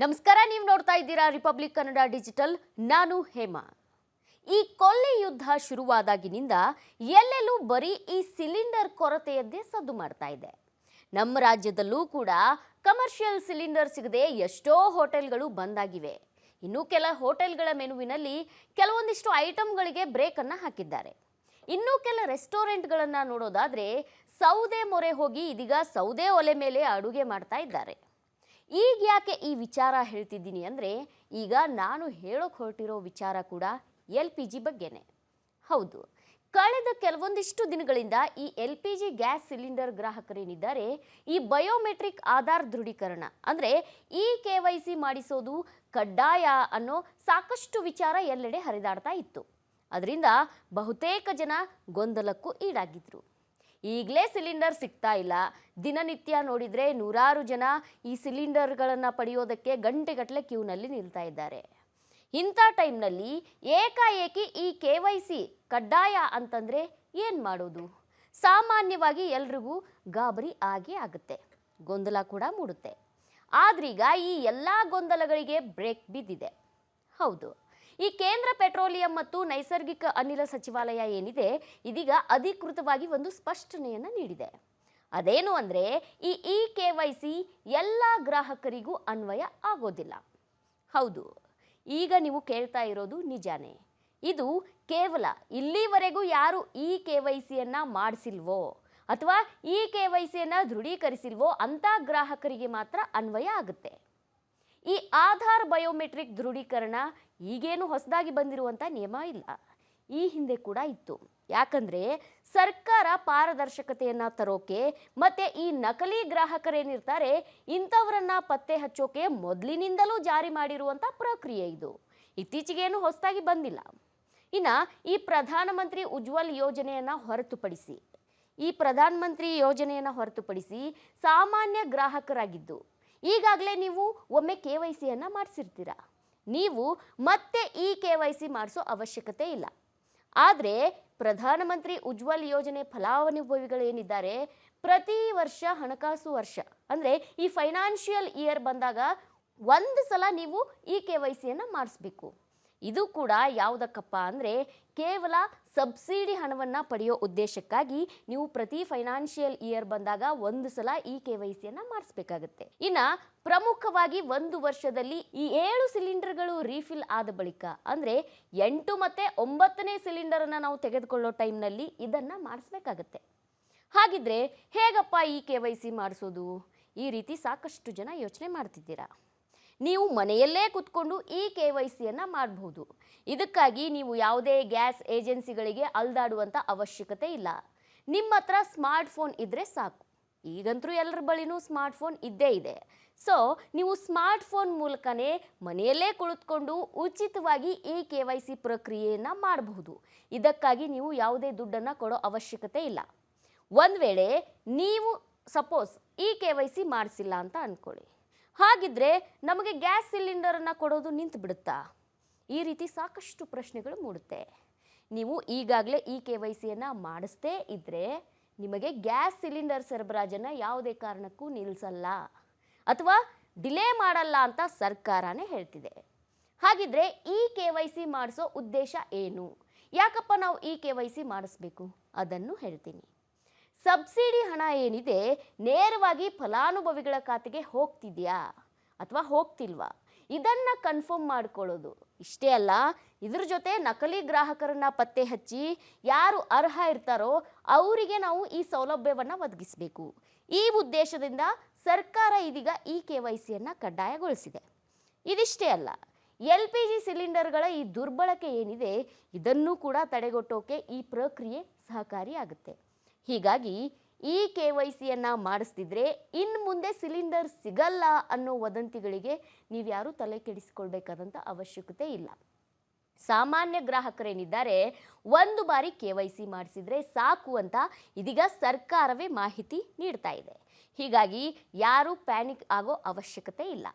ನಮಸ್ಕಾರ, ನೀವು ನೋಡ್ತಾ ಇದ್ದೀರಾ ರಿಪಬ್ಲಿಕ್ ಕನ್ನಡ ಡಿಜಿಟಲ್. ನಾನು ಹೇಮಾ. ಈ ಕೊಲ್ಲಿ ಯುದ್ಧ ಶುರುವಾದಾಗಿನಿಂದ ಎಲ್ಲೆಲ್ಲೂ ಬರೀ ಈ ಸಿಲಿಂಡರ್ ಕೊರತೆಯದ್ದೇ ಸದ್ದು ಮಾಡ್ತಾ ಇದೆ. ನಮ್ಮ ರಾಜ್ಯದಲ್ಲೂ ಕೂಡ ಕಮರ್ಷಿಯಲ್ ಸಿಲಿಂಡರ್ ಸಿಗದೆ ಎಷ್ಟೋ ಹೋಟೆಲ್ಗಳು ಬಂದಾಗಿವೆ. ಇನ್ನು ಕೆಲ ಹೋಟೆಲ್ಗಳ ಮೆನುವಿನಲ್ಲಿ ಕೆಲವೊಂದಿಷ್ಟು ಐಟಮ್ಗಳಿಗೆ ಬ್ರೇಕ್ ಅನ್ನ ಹಾಕಿದ್ದಾರೆ. ಇನ್ನು ಕೆಲ ರೆಸ್ಟೋರೆಂಟ್ಗಳನ್ನ ನೋಡೋದಾದ್ರೆ ಸೌದೆ ಮೊರೆ ಹೋಗಿ ಇದೀಗ ಸೌದೆ ಒಲೆ ಮೇಲೆ ಅಡುಗೆ ಮಾಡ್ತಾ ಇದ್ದಾರೆ. ಈಗ ಯಾಕೆ ಈ ವಿಚಾರ ಹೇಳ್ತಿದ್ದೀನಿ ಅಂದರೆ, ಈಗ ನಾನು ಹೇಳೋಕೆ ಹೊರಟಿರೋ ವಿಚಾರ ಕೂಡ LPG ಬಗ್ಗೆನೇ. ಹೌದು, ಕಳೆದ ಕೆಲವೊಂದಿಷ್ಟು ದಿನಗಳಿಂದ ಈ LPG ಗ್ಯಾಸ್ ಸಿಲಿಂಡರ್ ಗ್ರಾಹಕರೇನಿದ್ದಾರೆ, ಈ ಬಯೋಮೆಟ್ರಿಕ್ ಆಧಾರ್ ದೃಢೀಕರಣ ಅಂದರೆ KYC ಮಾಡಿಸೋದು ಕಡ್ಡಾಯ ಅನ್ನೋ ಸಾಕಷ್ಟು ವಿಚಾರ ಎಲ್ಲೆಡೆ ಹರಿದಾಡ್ತಾ ಇತ್ತು. ಅದರಿಂದ ಬಹುತೇಕ ಜನ ಗೊಂದಲಕ್ಕೂ ಈಡಾಗಿದ್ರು. ಈಗಲೇ ಸಿಲಿಂಡರ್ ಸಿಗ್ತಾ ಇಲ್ಲ, ದಿನನಿತ್ಯ ನೋಡಿದರೆ ನೂರಾರು ಜನ ಈ ಸಿಲಿಂಡರ್ಗಳನ್ನು ಪಡೆಯೋದಕ್ಕೆ ಗಂಟೆಗಟ್ಟಲೆ ಕ್ಯೂನಲ್ಲಿ ನಿಲ್ತಾ ಇದ್ದಾರೆ. ಇಂಥ ಟೈಮ್ನಲ್ಲಿ ಏಕಾಏಕಿ ಈ KYC ಕಡ್ಡಾಯ ಅಂತಂದರೆ ಏನು ಮಾಡೋದು? ಸಾಮಾನ್ಯವಾಗಿ ಎಲ್ರಿಗೂ ಗಾಬರಿ ಆಗೇ ಆಗುತ್ತೆ, ಗೊಂದಲ ಕೂಡ ಮೂಡುತ್ತೆ. ಆದ್ರೀಗ ಈ ಎಲ್ಲ ಗೊಂದಲಗಳಿಗೆ ಬ್ರೇಕ್ ಬಿದ್ದಿದೆ. ಹೌದು, ಈ ಕೇಂದ್ರ ಪೆಟ್ರೋಲಿಯಂ ಮತ್ತು ನೈಸರ್ಗಿಕ ಅನಿಲ ಸಚಿವಾಲಯ ಏನಿದೆ, ಇದೀಗ ಅಧಿಕೃತವಾಗಿ ಒಂದು ಸ್ಪಷ್ಟನೆಯನ್ನು ನೀಡಿದೆ. ಅದೇನು ಅಂದರೆ, ಈ KYC ಎಲ್ಲ ಗ್ರಾಹಕರಿಗೂ ಅನ್ವಯ ಆಗೋದಿಲ್ಲ. ಹೌದು, ಈಗ ನೀವು ಕೇಳ್ತಾ ಇರೋದು ನಿಜಾನೇ. ಇದು ಕೇವಲ ಇಲ್ಲಿವರೆಗೂ ಯಾರು KYCಯನ್ನು ಮಾಡಿಸಿಲ್ವೋ ಅಥವಾ KYCಯನ್ನು ದೃಢೀಕರಿಸಿಲ್ವೋ ಅಂಥ ಗ್ರಾಹಕರಿಗೆ ಮಾತ್ರ ಅನ್ವಯ ಆಗುತ್ತೆ. ಈ ಆಧಾರ್ ಬಯೋಮೆಟ್ರಿಕ್ ದೃಢೀಕರಣ ಈಗೇನು ಹೊಸದಾಗಿ ಬಂದಿರುವಂಥ ನಿಯಮ ಇಲ್ಲ, ಈ ಹಿಂದೆ ಕೂಡ ಇತ್ತು. ಯಾಕಂದರೆ ಸರ್ಕಾರ ಪಾರದರ್ಶಕತೆಯನ್ನು ತರೋಕೆ ಮತ್ತು ಈ ನಕಲಿ ಗ್ರಾಹಕರೇನಿರ್ತಾರೆ ಇಂಥವರನ್ನ ಪತ್ತೆ ಹಚ್ಚೋಕೆ ಮೊದಲಿನಿಂದಲೂ ಜಾರಿ ಮಾಡಿರುವಂಥ ಪ್ರಕ್ರಿಯೆ ಇದು. ಇತ್ತೀಚೆಗೇನು ಹೊಸದಾಗಿ ಬಂದಿಲ್ಲ. ಇನ್ನು ಈ ಪ್ರಧಾನಮಂತ್ರಿ ಉಜ್ವಲ್ ಯೋಜನೆಯನ್ನು ಹೊರತುಪಡಿಸಿ ಸಾಮಾನ್ಯ ಗ್ರಾಹಕರಾಗಿದ್ದು ಈಗಾಗಲೇ ನೀವು ಒಮ್ಮೆ KYCಯನ್ನು ಮಾಡಿಸಿರ್ತೀರ, ನೀವು ಮತ್ತೆ KYC ಮಾಡಿಸೋ ಅವಶ್ಯಕತೆ ಇಲ್ಲ. ಆದರೆ ಪ್ರಧಾನಮಂತ್ರಿ ಉಜ್ವಲ್ ಯೋಜನೆ ಫಲಾನುಭವಿಗಳೇನಿದ್ದಾರೆ, ಪ್ರತಿ ವರ್ಷ ಹಣಕಾಸು ವರ್ಷ ಅಂದರೆ ಈ ಫೈನಾನ್ಷಿಯಲ್ ಇಯರ್ ಬಂದಾಗ ಒಂದು ಸಲ ನೀವು KYCಯನ್ನು ಮಾಡಿಸ್ಬೇಕು. ಇದು ಕೂಡ ಯಾವುದಕ್ಕಪ್ಪ ಅಂದರೆ, ಕೇವಲ ಸಬ್ಸಿಡಿ ಹಣವನ್ನು ಪಡೆಯೋ ಉದ್ದೇಶಕ್ಕಾಗಿ ನೀವು ಪ್ರತಿ ಫೈನಾನ್ಷಿಯಲ್ ಇಯರ್ ಬಂದಾಗ ಒಂದು ಸಲ KYCಯನ್ನು ಮಾಡಿಸ್ಬೇಕಾಗತ್ತೆ. ಇನ್ನು ಪ್ರಮುಖವಾಗಿ ಒಂದು ವರ್ಷದಲ್ಲಿ ಈ 7 ಸಿಲಿಂಡರ್ಗಳು ರೀಫಿಲ್ ಆದ ಬಳಿಕ ಅಂದರೆ 8 ಮತ್ತು 9ನೇ ಸಿಲಿಂಡರನ್ನು ನಾವು ತೆಗೆದುಕೊಳ್ಳೋ ಟೈಮ್ನಲ್ಲಿ ಇದನ್ನು ಮಾಡಿಸ್ಬೇಕಾಗತ್ತೆ. ಹಾಗಿದ್ರೆ ಹೇಗಪ್ಪ KYC ಮಾಡಿಸೋದು? ಈ ರೀತಿ ಸಾಕಷ್ಟು ಜನ ಯೋಚನೆ ಮಾಡ್ತಿದ್ದೀರಾ. ನೀವು ಮನೆಯಲ್ಲೇ ಕೂತ್ಕೊಂಡು KYCಯನ್ನು ಮಾಡಬಹುದು. ಇದಕ್ಕಾಗಿ ನೀವು ಯಾವುದೇ ಗ್ಯಾಸ್ ಏಜೆನ್ಸಿಗಳಿಗೆ ಅಲ್ದಾಡುವಂಥ ಅವಶ್ಯಕತೆ ಇಲ್ಲ. ನಿಮ್ಮ ಹತ್ರ ಸ್ಮಾರ್ಟ್ಫೋನ್ ಇದ್ದರೆ ಸಾಕು. ಈಗಂತೂ ಎಲ್ಲರ ಬಳಿನೂ ಸ್ಮಾರ್ಟ್ಫೋನ್ ಇದ್ದೇ ಇದೆ. ಸೊ ನೀವು ಸ್ಮಾರ್ಟ್ಫೋನ್ ಮೂಲಕನೇ ಮನೆಯಲ್ಲೇ ಕುಳಿತುಕೊಂಡು ಉಚಿತವಾಗಿ KYC ಪ್ರಕ್ರಿಯೆಯನ್ನು ಮಾಡಬಹುದು. ಇದಕ್ಕಾಗಿ ನೀವು ಯಾವುದೇ ದುಡ್ಡನ್ನು ಕೊಡೋ ಅವಶ್ಯಕತೆ ಇಲ್ಲ. ಒಂದು ವೇಳೆ ನೀವು ಸಪೋಸ್ KYC ಮಾಡಿಸಿಲ್ಲ ಅಂತ ಅಂದ್ಕೊಳ್ಳಿ, ಹಾಗಿದ್ರೆ ನಮಗೆ ಗ್ಯಾಸ್ ಸಿಲಿಂಡರನ್ನು ಕೊಡೋದು ನಿಂತು ಬಿಡುತ್ತಾ? ಈ ರೀತಿ ಸಾಕಷ್ಟು ಪ್ರಶ್ನೆಗಳು ಮೂಡುತ್ತೆ. ನೀವು ಈಗಾಗಲೇ KYCಯನ್ನು ಮಾಡಿಸ್ತೇ ಇದ್ದರೆ ನಿಮಗೆ ಗ್ಯಾಸ್ ಸಿಲಿಂಡರ್ ಸರಬರಾಜನ್ನು ಯಾವುದೇ ಕಾರಣಕ್ಕೂ ನಿಲ್ಲಿಸಲ್ಲ ಅಥವಾ ಡಿಲೇ ಮಾಡಲ್ಲ ಅಂತ ಸರ್ಕಾರನೇ ಹೇಳ್ತಿದೆ. ಹಾಗಿದ್ರೆ KYC ಮಾಡಿಸೋ ಉದ್ದೇಶ ಏನು? ಯಾಕಪ್ಪ ನಾವು KYC ಮಾಡಿಸ್ಬೇಕು? ಅದನ್ನು ಹೇಳ್ತೀನಿ. ಸಬ್ಸಿಡಿ ಹಣ ಏನಿದೆ ನೇರವಾಗಿ ಫಲಾನುಭವಿಗಳ ಖಾತೆಗೆ ಹೋಗ್ತಿದೆಯಾ ಅಥವಾ ಹೋಗ್ತಿಲ್ವಾ, ಇದನ್ನು ಕನ್ಫರ್ಮ್ ಮಾಡ್ಕೊಳ್ಳೋದು. ಇಷ್ಟೇ ಅಲ್ಲ, ಇದ್ರ ಜೊತೆ ನಕಲಿ ಗ್ರಾಹಕರನ್ನ ಪತ್ತೆ ಹಚ್ಚಿ ಯಾರು ಅರ್ಹ ಇರ್ತಾರೋ ಅವರಿಗೆ ನಾವು ಈ ಸೌಲಭ್ಯವನ್ನು ಒದಗಿಸಬೇಕು. ಈ ಉದ್ದೇಶದಿಂದ ಸರ್ಕಾರ ಇದೀಗ KYCಯನ್ನು ಕಡ್ಡಾಯಗೊಳಿಸಿದೆ. ಇದಿಷ್ಟೇ ಅಲ್ಲ, LPG ಸಿಲಿಂಡರ್ಗಳ ಈ ದುರ್ಬಳಕೆ ಏನಿದೆ ಇದನ್ನು ಕೂಡ ತಡೆಗಟ್ಟೋಕೆ ಈ ಪ್ರಕ್ರಿಯೆ ಸಹಕಾರಿಯಾಗುತ್ತೆ. ಹೀಗಾಗಿ KYCಯನ್ನು ಮಾಡಿಸ್ತಿದ್ರೆ ಇನ್ನು ಮುಂದೆ ಸಿಲಿಂಡರ್ ಸಿಗಲ್ಲ ಅನ್ನೋ ವದಂತಿಗಳಿಗೆ ನೀವ್ಯಾರೂ ತಲೆ ಕೆಡಿಸಿಕೊಳ್ಬೇಕಾದಂಥ ಅವಶ್ಯಕತೆ ಇಲ್ಲ. ಸಾಮಾನ್ಯ ಗ್ರಾಹಕರೇನಿದ್ದಾರೆ ಒಂದು ಬಾರಿ KYC ಮಾಡಿಸಿದ್ರೆ ಸಾಕು ಅಂತ ಇದೀಗ ಸರ್ಕಾರವೇ ಮಾಹಿತಿ ನೀಡ್ತಾ ಇದೆ. ಹೀಗಾಗಿ ಯಾರೂ ಪ್ಯಾನಿಕ್ ಆಗೋ ಅವಶ್ಯಕತೆ ಇಲ್ಲ.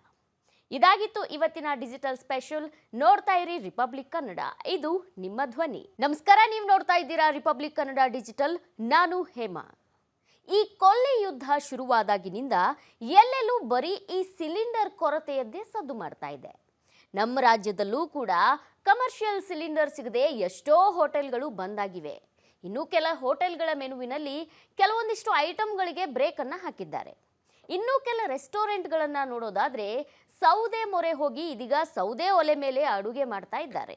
ಇದಾಗಿತ್ತು ಇವತ್ತಿನ ಡಿಜಿಟಲ್ ಸ್ಪೆಷಲ್. ನೋಡ್ತಾ ಇರಿ ರಿಪಬ್ಲಿಕ್ ಕನ್ನಡ, ಇದು ನಿಮ್ಮ ಧ್ವನಿ. ನಮಸ್ಕಾರ, ನೀವು ನೋಡ್ತಾ ಇದ್ದೀರಾ ರಿಪಬ್ಲಿಕ್ ಕನ್ನಡ ಡಿಜಿಟಲ್. ನಾನು ಹೇಮಾ. ಈ ಕೊಲ್ಲಿ ಯುದ್ಧ ಶುರುವಾದಾಗಿನಿಂದ ಎಲ್ಲೆಲ್ಲೂ ಬರೀ ಈ ಸಿಲಿಂಡರ್ ಕೊರತೆಯದ್ದೇ ಸದ್ದು ಮಾಡ್ತಾ ಇದೆ. ನಮ್ಮ ರಾಜ್ಯದಲ್ಲೂ ಕೂಡ ಕಮರ್ಷಿಯಲ್ ಸಿಲಿಂಡರ್ ಸಿಗದೆ ಎಷ್ಟೋ ಹೋಟೆಲ್ಗಳು ಬಂದಾಗಿವೆ. ಇನ್ನು ಕೆಲ ಹೋಟೆಲ್ಗಳ ಮೆನುವಿನಲ್ಲಿ ಕೆಲವೊಂದಿಷ್ಟು ಐಟಮ್ಗಳಿಗೆ ಬ್ರೇಕನ್ನು ಹಾಕಿದ್ದಾರೆ. ಇನ್ನು ಕೆಲ ರೆಸ್ಟೋರೆಂಟ್ಗಳನ್ನು ನೋಡೋದಾದ್ರೆ ಸೌದೆ ಮೊರೆ ಹೋಗಿ ಇದೀಗ ಸೌದೆ ಒಲೆ ಮೇಲೆ ಅಡುಗೆ ಮಾಡ್ತಾ ಇದ್ದಾರೆ.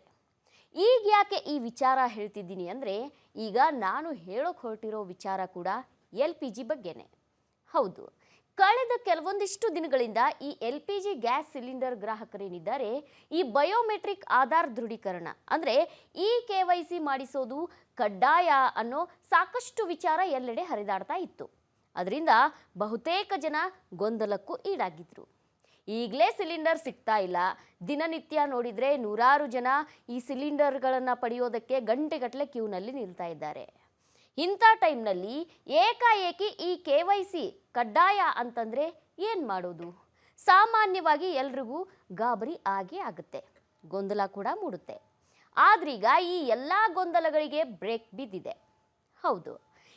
ಈಗ ಯಾಕೆ ಈ ವಿಚಾರ ಹೇಳ್ತಿದ್ದೀನಿ ಅಂದರೆ, ಈಗ ನಾನು ಹೇಳೋಕೆ ಹೊರಟಿರೋ ವಿಚಾರ ಕೂಡ LPG ಬಗ್ಗೆನೇ. ಹೌದು, ಕಳೆದ ಕೆಲವೊಂದಿಷ್ಟು ದಿನಗಳಿಂದ ಈ LPG ಗ್ಯಾಸ್ ಸಿಲಿಂಡರ್ ಗ್ರಾಹಕರೇನಿದ್ದಾರೆ, ಈ ಬಯೋಮೆಟ್ರಿಕ್ ಆಧಾರ್ ದೃಢೀಕರಣ ಅಂದರೆ ಈ KYC ಮಾಡಿಸೋದು ಕಡ್ಡಾಯ ಅನ್ನೋ ಸಾಕಷ್ಟು ವಿಚಾರ ಎಲ್ಲೆಡೆ ಹರಿದಾಡ್ತಾ ಇತ್ತು. ಅದರಿಂದ ಬಹುತೇಕ ಜನ ಗೊಂದಲಕ್ಕೂ ಈಡಾಗಿದ್ರು. ಈಗಲೇ ಸಿಲಿಂಡರ್ ಸಿಗ್ತಾ ಇಲ್ಲ, ದಿನನಿತ್ಯ ನೋಡಿದರೆ ನೂರಾರು ಜನ ಈ ಸಿಲಿಂಡರ್ಗಳನ್ನು ಪಡೆಯೋದಕ್ಕೆ ಗಂಟೆಗಟ್ಟಲೆ ಕ್ಯೂನಲ್ಲಿ ನಿಲ್ತಾ ಇದ್ದಾರೆ. ಇಂಥ ಟೈಮ್ನಲ್ಲಿ ಏಕಾಏಕಿ ಈ KYC ಕಡ್ಡಾಯ ಅಂತಂದರೆ ಏನು ಮಾಡೋದು? ಸಾಮಾನ್ಯವಾಗಿ ಎಲ್ರಿಗೂ ಗಾಬರಿ ಆಗೇ ಆಗುತ್ತೆ, ಗೊಂದಲ ಕೂಡ ಮೂಡುತ್ತೆ. ಆದ್ರೀಗ ಈ ಎಲ್ಲ ಗೊಂದಲಗಳಿಗೆ ಬ್ರೇಕ್ ಬಿದ್ದಿದೆ. ಹೌದು,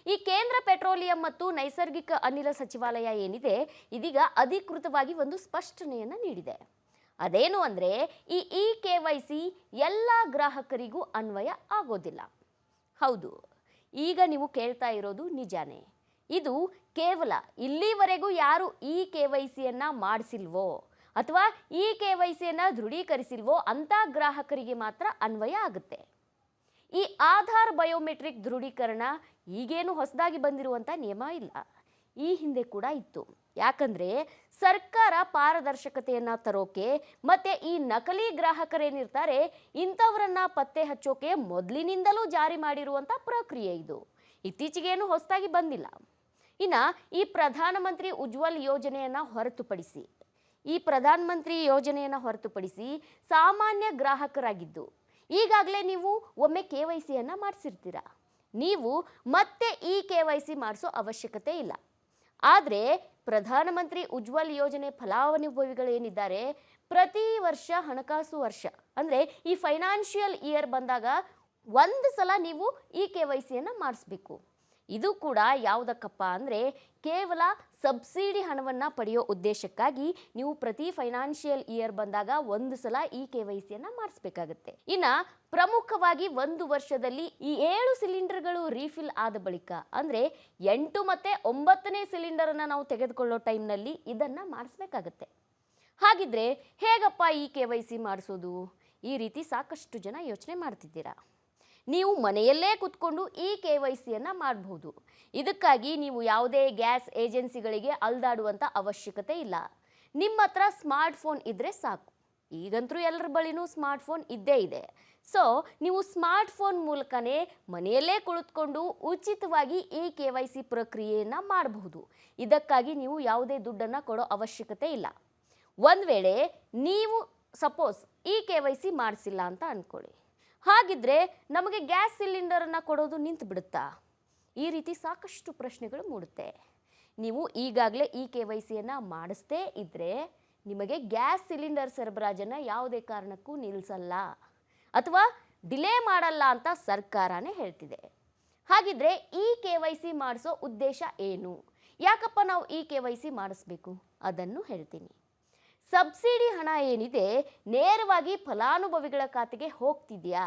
ಈ ಕೇಂದ್ರ ಪೆಟ್ರೋಲಿಯಂ ಮತ್ತು ನೈಸರ್ಗಿಕ ಅನಿಲ ಸಚಿವಾಲಯ ಏನಿದೆ, ಇದೀಗ ಅಧಿಕೃತವಾಗಿ ಒಂದು ಸ್ಪಷ್ಟನೆಯನ್ನು ನೀಡಿದೆ. ಅದೇನು ಅಂದರೆ, ಈ KYC ಎಲ್ಲ ಗ್ರಾಹಕರಿಗೂ ಅನ್ವಯ ಆಗೋದಿಲ್ಲ. ಹೌದು, ಈಗ ನೀವು ಕೇಳ್ತಾ ಇರೋದು ನಿಜಾನೇ. ಇದು ಕೇವಲ ಇಲ್ಲಿವರೆಗೂ ಯಾರು ಈ KYCಯನ್ನು ಮಾಡಿಸಿಲ್ವೋ ಅಥವಾ ಈ KYCಯನ್ನು ದೃಢೀಕರಿಸಿಲ್ವೋ ಅಂಥ ಗ್ರಾಹಕರಿಗೆ ಮಾತ್ರ ಅನ್ವಯ ಆಗುತ್ತೆ. ಈ ಆಧಾರ್ ಬಯೋಮೆಟ್ರಿಕ್ ದೃಢೀಕರಣ ಈಗೇನು ಹೊಸದಾಗಿ ಬಂದಿರುವಂಥ ನಿಯಮ ಇಲ್ಲ, ಈ ಹಿಂದೆ ಕೂಡ ಇತ್ತು. ಯಾಕಂದರೆ ಸರ್ಕಾರ ಪಾರದರ್ಶಕತೆಯನ್ನು ತರೋಕೆ ಮತ್ತು ಈ ನಕಲಿ ಗ್ರಾಹಕರೇನಿರ್ತಾರೆ ಇಂಥವರನ್ನ ಪತ್ತೆ ಹಚ್ಚೋಕೆ ಮೊದಲಿನಿಂದಲೂ ಜಾರಿ ಮಾಡಿರುವಂಥ ಪ್ರಕ್ರಿಯೆ ಇದು, ಇತ್ತೀಚೆಗೇನು ಹೊಸದಾಗಿ ಬಂದಿಲ್ಲ. ಇನ್ನು ಈ ಪ್ರಧಾನಮಂತ್ರಿ ಉಜ್ವಲ್ ಯೋಜನೆಯನ್ನು ಹೊರತುಪಡಿಸಿ ಸಾಮಾನ್ಯ ಗ್ರಾಹಕರಾಗಿದ್ದು ಈಗಾಗಲೇ ನೀವು ಒಮ್ಮೆ KYCಯನ್ನು ಮಾಡಿಸಿರ್ತೀರ, ನೀವು ಮತ್ತೆ ಈ KYC ಮಾಡಿಸೋ ಅವಶ್ಯಕತೆ ಇಲ್ಲ. ಆದರೆ ಪ್ರಧಾನಮಂತ್ರಿ ಉಜ್ವಲ್ ಯೋಜನೆ ಫಲಾನುಭವಿಗಳೇನಿದ್ದಾರೆ, ಪ್ರತಿ ವರ್ಷ ಹಣಕಾಸು ವರ್ಷ ಅಂದರೆ ಈ ಫೈನಾನ್ಷಿಯಲ್ ಇಯರ್ ಬಂದಾಗ ಒಂದು ಸಲ ನೀವು ಈ KYCಯನ್ನು ಮಾಡಿಸ್ಬೇಕು. ಇದು ಕೂಡ ಯಾವುದಕ್ಕಪ್ಪ ಅಂದರೆ, ಕೇವಲ ಸಬ್ಸಿಡಿ ಹಣವನ್ನು ಪಡೆಯೋ ಉದ್ದೇಶಕ್ಕಾಗಿ ನೀವು ಪ್ರತಿ ಫೈನಾನ್ಷಿಯಲ್ ಇಯರ್ ಬಂದಾಗ ಒಂದು ಸಲ ಈ KYCಯನ್ನು ಮಾಡಿಸ್ಬೇಕಾಗತ್ತೆ. ಇನ್ನು ಪ್ರಮುಖವಾಗಿ ಒಂದು ವರ್ಷದಲ್ಲಿ ಈ 7 ಸಿಲಿಂಡರ್ಗಳು ರೀಫಿಲ್ ಆದ ಬಳಿಕ ಅಂದರೆ 8 ಮತ್ತು 9ನೇ ಸಿಲಿಂಡರನ್ನು ನಾವು ತೆಗೆದುಕೊಳ್ಳೋ ಟೈಮ್ನಲ್ಲಿ ಇದನ್ನು ಮಾಡಿಸ್ಬೇಕಾಗತ್ತೆ. ಹಾಗಿದ್ರೆ ಹೇಗಪ್ಪ ಈ KYC ಮಾಡಿಸೋದು? ಈ ರೀತಿ ಸಾಕಷ್ಟು ಜನ ಯೋಚನೆ ಮಾಡ್ತಿದ್ದೀರಾ. ನೀವು ಮನೆಯಲ್ಲೇ ಕೂತ್ಕೊಂಡು ಈ KYCಯನ್ನು ಮಾಡಬಹುದು. ಇದಕ್ಕಾಗಿ ನೀವು ಯಾವುದೇ ಗ್ಯಾಸ್ ಏಜೆನ್ಸಿಗಳಿಗೆ ಅಲ್ದಾಡುವಂಥ ಅವಶ್ಯಕತೆ ಇಲ್ಲ. ನಿಮ್ಮ ಹತ್ರ ಸ್ಮಾರ್ಟ್ಫೋನ್ ಇದ್ದರೆ ಸಾಕು. ಈಗಂತೂ ಎಲ್ಲರ ಬಳಿನೂ ಸ್ಮಾರ್ಟ್ಫೋನ್ ಇದ್ದೇ ಇದೆ. ಸೊ ನೀವು ಸ್ಮಾರ್ಟ್ಫೋನ್ ಮೂಲಕನೇ ಮನೆಯಲ್ಲೇ ಕುಳಿತುಕೊಂಡು ಉಚಿತವಾಗಿ ಈ KYC ಪ್ರಕ್ರಿಯೆಯನ್ನು ಮಾಡಬಹುದು. ಇದಕ್ಕಾಗಿ ನೀವು ಯಾವುದೇ ದುಡ್ಡನ್ನು ಕೊಡೋ ಅವಶ್ಯಕತೆ ಇಲ್ಲ. ಒಂದು ವೇಳೆ ನೀವು ಸಪೋಸ್ ಈ KYC ಮಾಡಿಸಿಲ್ಲ ಅಂತ ಅಂದ್ಕೊಳ್ಳಿ, ಹಾಗಿದ್ರೆ ನಮಗೆ ಗ್ಯಾಸ್ ಸಿಲಿಂಡರನ್ನು ಕೊಡೋದು ನಿಂತು ಬಿಡುತ್ತಾ? ಈ ರೀತಿ ಸಾಕಷ್ಟು ಪ್ರಶ್ನೆಗಳು ಮೂಡುತ್ತೆ. ನೀವು ಈಗಾಗಲೇ ಈ KYCಯನ್ನು ಮಾಡಿಸ್ತೇ ಇದ್ದರೆ ನಿಮಗೆ ಗ್ಯಾಸ್ ಸಿಲಿಂಡರ್ ಸರಬರಾಜನ್ನು ಯಾವುದೇ ಕಾರಣಕ್ಕೂ ನಿಲ್ಲಿಸಲ್ಲ ಅಥವಾ ಡಿಲೇ ಮಾಡಲ್ಲ ಅಂತ ಸರ್ಕಾರನೇ ಹೇಳ್ತಿದೆ. ಹಾಗಿದ್ರೆ ಈ KYC ಮಾಡಿಸೋ ಉದ್ದೇಶ ಏನು? ಯಾಕಪ್ಪ ನಾವು ಈ KYC ಮಾಡಿಸ್ಬೇಕು? ಅದನ್ನು ಹೇಳ್ತೀನಿ. ಸಬ್ಸಿಡಿ ಹಣ ಏನಿದೆ ನೇರವಾಗಿ ಫಲಾನುಭವಿಗಳ ಖಾತೆಗೆ ಹೋಗ್ತಿದೆಯಾ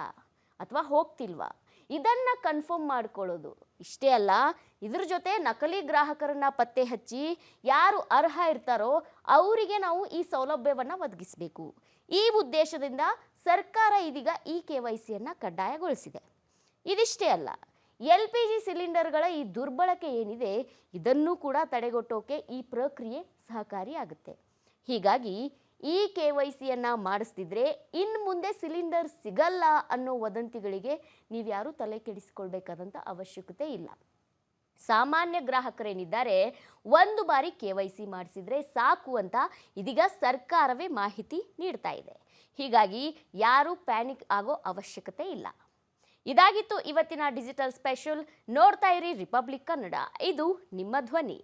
ಅಥವಾ ಹೋಗ್ತಿಲ್ವಾ, ಇದನ್ನು ಕನ್ಫರ್ಮ್ ಮಾಡ್ಕೊಳ್ಳೋದು. ಇಷ್ಟೇ ಅಲ್ಲ, ಇದ್ರ ಜೊತೆ ನಕಲಿ ಗ್ರಾಹಕರನ್ನ ಪತ್ತೆ ಹಚ್ಚಿ ಯಾರು ಅರ್ಹ ಇರ್ತಾರೋ ಅವರಿಗೆ ನಾವು ಈ ಸೌಲಭ್ಯವನ್ನು ಒದಗಿಸಬೇಕು. ಈ ಉದ್ದೇಶದಿಂದ ಸರ್ಕಾರ ಇದೀಗ ಈ KYCಯನ್ನು ಕಡ್ಡಾಯಗೊಳಿಸಿದೆ. ಇದಿಷ್ಟೇ ಅಲ್ಲ, LPG ಸಿಲಿಂಡರ್ಗಳ ಈ ದುರ್ಬಳಕೆ ಏನಿದೆ ಇದನ್ನು ಕೂಡ ತಡೆಗಟ್ಟೋಕೆ ಈ ಪ್ರಕ್ರಿಯೆ ಸಹಕಾರಿಯಾಗುತ್ತೆ. ಹೀಗಾಗಿ ಈ KYCಯನ್ನು ಮಾಡಿಸ್ತಿದ್ರೆ ಇನ್ನು ಮುಂದೆ ಸಿಲಿಂಡರ್ ಸಿಗಲ್ಲ ಅನ್ನೋ ವದಂತಿಗಳಿಗೆ ನೀವ್ಯಾರೂ ತಲೆ ಕೆಡಿಸಿಕೊಳ್ಬೇಕಾದಂಥ ಅವಶ್ಯಕತೆ ಇಲ್ಲ. ಸಾಮಾನ್ಯ ಗ್ರಾಹಕರೇನಿದ್ದಾರೆ ಒಂದು ಬಾರಿ KYC ಮಾಡಿಸಿದ್ರೆ ಸಾಕು ಅಂತ ಇದೀಗ ಸರ್ಕಾರವೇ ಮಾಹಿತಿ ನೀಡ್ತಾ ಇದೆ. ಹೀಗಾಗಿ ಯಾರೂ ಪ್ಯಾನಿಕ್ ಆಗೋ ಅವಶ್ಯಕತೆ ಇಲ್ಲ. ಇದಾಗಿತ್ತು ಇವತ್ತಿನ ಡಿಜಿಟಲ್ ಸ್ಪೆಷಲ್. ನೋಡ್ತಾ ಇರಿ ರಿಪಬ್ಲಿಕ್ ಕನ್ನಡ, ಇದು ನಿಮ್ಮ ಧ್ವನಿ.